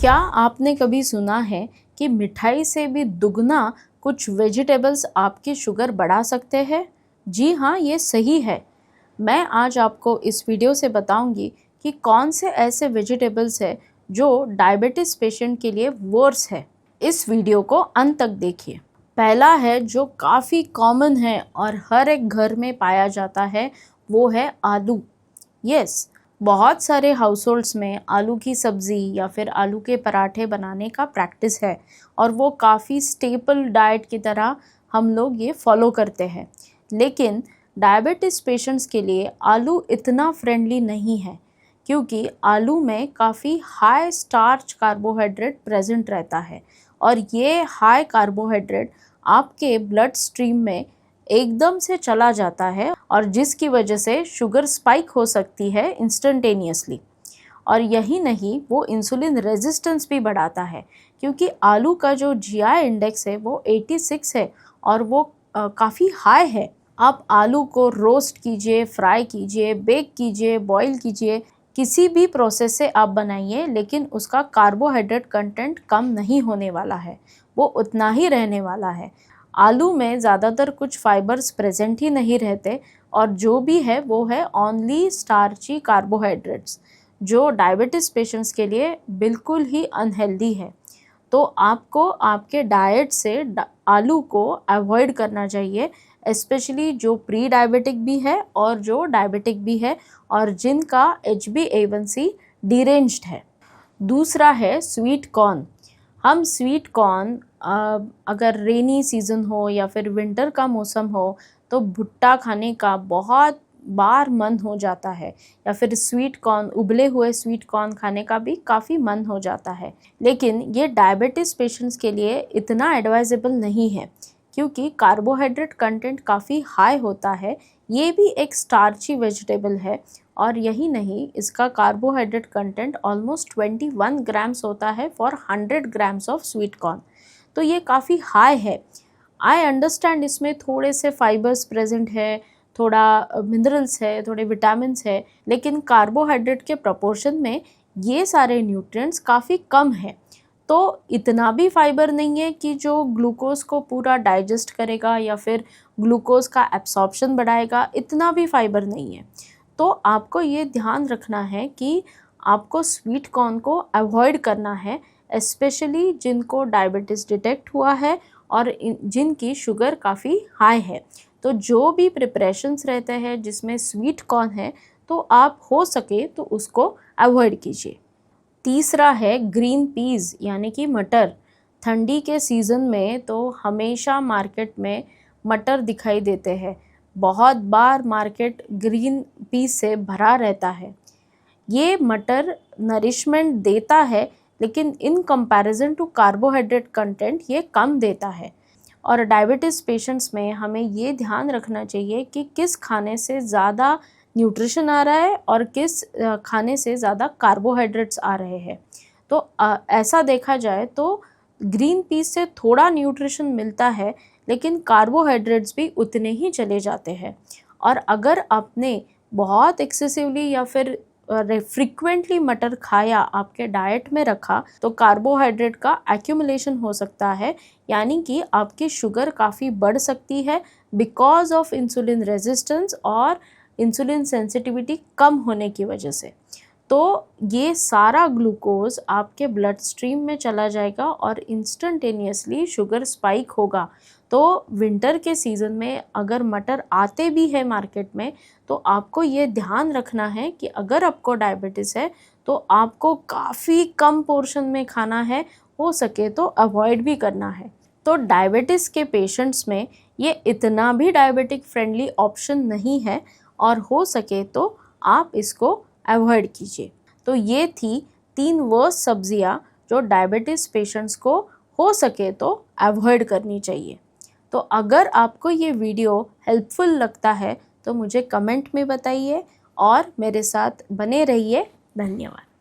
क्या आपने कभी सुना है कि मिठाई से भी दुगना कुछ वेजिटेबल्स आपकी शुगर बढ़ा सकते हैं? जी हाँ, ये सही है। मैं आज आपको इस वीडियो से बताऊंगी कि कौन से ऐसे वेजिटेबल्स हैं जो डायबिटीज़ पेशेंट के लिए वर्स है। इस वीडियो को अंत तक देखिए। पहला है जो काफ़ी कॉमन है और हर एक घर में पाया जाता है, वो है आलू। यस, बहुत सारे हाउसहोल्ड्स में आलू की सब्ज़ी या फिर आलू के पराठे बनाने का प्रैक्टिस है और वो काफ़ी स्टेपल डाइट की तरह हम लोग ये फॉलो करते हैं। लेकिन डायबिटीज़ पेशेंट्स के लिए आलू इतना फ्रेंडली नहीं है, क्योंकि आलू में काफ़ी हाई स्टार्च कार्बोहाइड्रेट प्रेजेंट रहता है और ये हाई कार्बोहाइड्रेट आपके ब्लड स्ट्रीम में एकदम से चला जाता है और जिसकी वजह से शुगर स्पाइक हो सकती है इंस्टेंटेनियसली। और यही नहीं, वो इंसुलिन रेजिस्टेंस भी बढ़ाता है, क्योंकि आलू का जो जीआई इंडेक्स है वो 86 है और वो काफ़ी हाई है। आप आलू को रोस्ट कीजिए, फ्राई कीजिए, बेक कीजिए, बॉईल कीजिए, किसी भी प्रोसेस से आप बनाइए, लेकिन उसका कार्बोहाइड्रेट कंटेंट कम नहीं होने वाला है, वो उतना ही रहने वाला है। आलू में ज़्यादातर कुछ फाइबर्स प्रेजेंट ही नहीं रहते और जो भी है वो है ओनली स्टार्ची कार्बोहाइड्रेट्स, जो डायबिटीज़ पेशेंट्स के लिए बिल्कुल ही अनहेल्दी है। तो आपको आपके डाइट से आलू को अवॉइड करना चाहिए, स्पेशली जो प्री डायबिटिक भी है और जो डायबिटिक भी है और जिनका HbA1c डिरेंज्ड है। दूसरा है स्वीट कॉर्न। हम स्वीट कॉर्न अगर रेनी सीज़न हो या फिर विंटर का मौसम हो तो भुट्टा खाने का बहुत बार मन हो जाता है, या फिर स्वीट कॉर्न, उबले हुए स्वीट कॉर्न खाने का भी काफ़ी मन हो जाता है। लेकिन ये डायबिटीज़ पेशेंट्स के लिए इतना एडवाइजेबल नहीं है, क्योंकि कार्बोहाइड्रेट कंटेंट काफ़ी हाई होता है। ये भी एक स्टार्ची वेजिटेबल है और यही नहीं, इसका कार्बोहाइड्रेट कंटेंट ऑलमोस्ट 21 ग्राम्स होता है for 100 grams of sweet corn. तो ये काफ़ी हाई है। आई अंडरस्टैंड इसमें थोड़े से फाइबर्स प्रेजेंट है, थोड़ा मिनरल्स है, थोड़े विटामिन्स है, लेकिन कार्बोहाइड्रेट के प्रोपोर्शन में ये सारे न्यूट्रिएंट्स काफ़ी कम है। तो इतना भी फाइबर नहीं है कि जो ग्लूकोज को पूरा डाइजेस्ट करेगा या फिर ग्लूकोज का एब्सॉर्प्शन बढ़ाएगा, इतना भी फाइबर नहीं है। तो आपको ये ध्यान रखना है कि आपको स्वीट कॉर्न को अवॉइड करना है, स्पेशली जिनको डायबिटीज़ डिटेक्ट हुआ है और जिनकी शुगर काफ़ी हाई है। तो जो भी प्रिपरेशंस रहते हैं जिसमें स्वीट कॉर्न है, तो आप हो सके तो उसको अवॉइड कीजिए। तीसरा है ग्रीन पीज़ यानी कि मटर। ठंडी के सीज़न में तो हमेशा मार्केट में मटर दिखाई देते हैं। बहुत बार मार्केट ग्रीन पीज़ से भरा रहता है। ये मटर नरिशमेंट देता है, लेकिन in comparison to carbohydrate content ये कम देता है। और डायबिटीज़ पेशेंट्स में हमें ये ध्यान रखना चाहिए कि किस खाने से ज़्यादा न्यूट्रिशन आ रहा है और किस खाने से ज़्यादा कार्बोहाइड्रेट्स आ रहे हैं। तो ऐसा देखा जाए तो ग्रीन पीस से थोड़ा न्यूट्रिशन मिलता है, लेकिन कार्बोहाइड्रेट्स भी उतने ही चले जाते हैं। और अगर आपने बहुत एक्सेसिवली या फिर फ्रिक्वेंटली मटर खाया, आपके डाइट में रखा, तो कार्बोहाइड्रेट का एक्यूमुलेशन हो सकता है, यानी कि आपकी शुगर काफ़ी बढ़ सकती है बिकॉज ऑफ इंसुलिन रेजिस्टेंस और इंसुलिन सेंसिटिविटी कम होने की वजह से। तो ये सारा ग्लूकोज आपके ब्लड स्ट्रीम में चला जाएगा और इंस्टेंटेनियसली शुगर स्पाइक होगा। तो विंटर के सीज़न में अगर मटर आते भी है मार्केट में, तो आपको ये ध्यान रखना है कि अगर आपको डायबिटीज़ है तो आपको काफ़ी कम पोर्शन में खाना है, हो सके तो अवॉइड भी करना है। तो डायबिटीज़ के पेशेंट्स में ये इतना भी डायबिटिक फ्रेंडली ऑप्शन नहीं है और हो सके तो आप इसको अवॉइड कीजिए। तो ये थी 3 वर्स्ट सब्जियां जो डायबिटीज़ पेशेंट्स को हो सके तो अवॉइड करनी चाहिए। तो अगर आपको ये वीडियो हेल्पफुल लगता है तो मुझे कमेंट में बताइए और मेरे साथ बने रहिए। धन्यवाद।